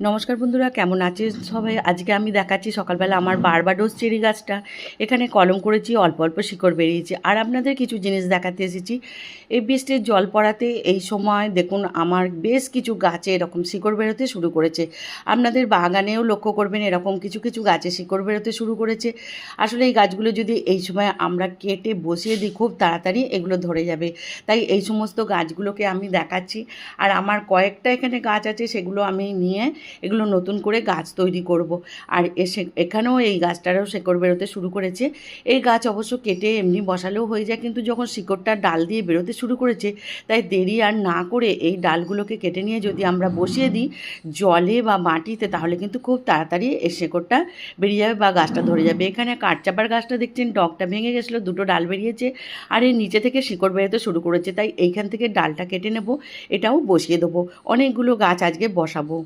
নমস্কার বন্ধুরা, কেমন আছে সবাই? আজকে আমি দেখাচ্ছি সকালবেলা আমার বারবাডোস চেরি গাছটা। এখানে কলম করেছি, অল্প অল্প শিকড় বেরিয়েছে। আর আপনাদের কিছু জিনিস দেখাতে এসেছি। এই বৃষ্টির জল পড়াতে এই সময় দেখুন আমার বেশ কিছু গাছে এরকম শিকড় বেরোতে শুরু করেছে। আপনাদের বাগানেও লক্ষ্য করবেন এরকম কিছু কিছু গাছে শিকড় বেরোতে শুরু করেছে। আসলে এই গাছগুলো যদি এই সময় আমরা কেটে বসিয়ে দিই, খুব তাড়াতাড়ি এগুলো ধরে যাবে। তাই এই সমস্ত গাছগুলোকে আমি দেখাচ্ছি। আর আমার কয়েকটা এখানে গাছ আছে, সেগুলো আমি নিয়ে এগুলো নতুন করে গাছ তৈরি করব। আর এখানেও এই গাছটারও শিকড় বেরোতে শুরু করেছে। এই গাছ অবশ্য কেটে এমনি বসালেও হয়ে যায়, কিন্তু যখন শিকড়টা ডাল দিয়ে বেরোতে শুরু করেছে, তাই দেরি আর না করে এই ডালগুলোকে কেটে নিয়ে যদি আমরা বসিয়ে দিই জলে বা মাটিতে, তাহলে কিন্তু খুব তাড়াতাড়ি এই শিকড়টা বেরিয়ে যাবে বা গাছটা ধরে যাবে। এখানে কাঠচাপার গাছটা দেখছেন ডগটা ভেঙে গেছিলো, দুটো ডাল বেরিয়েছে আর এর নিচে থেকে শিকড় বেরোতে শুরু করেছে। তাই এইখান থেকে ডালটা কেটে নেব, এটাও বসিয়ে দেবো। অনেকগুলো গাছ আজকে বসাবো।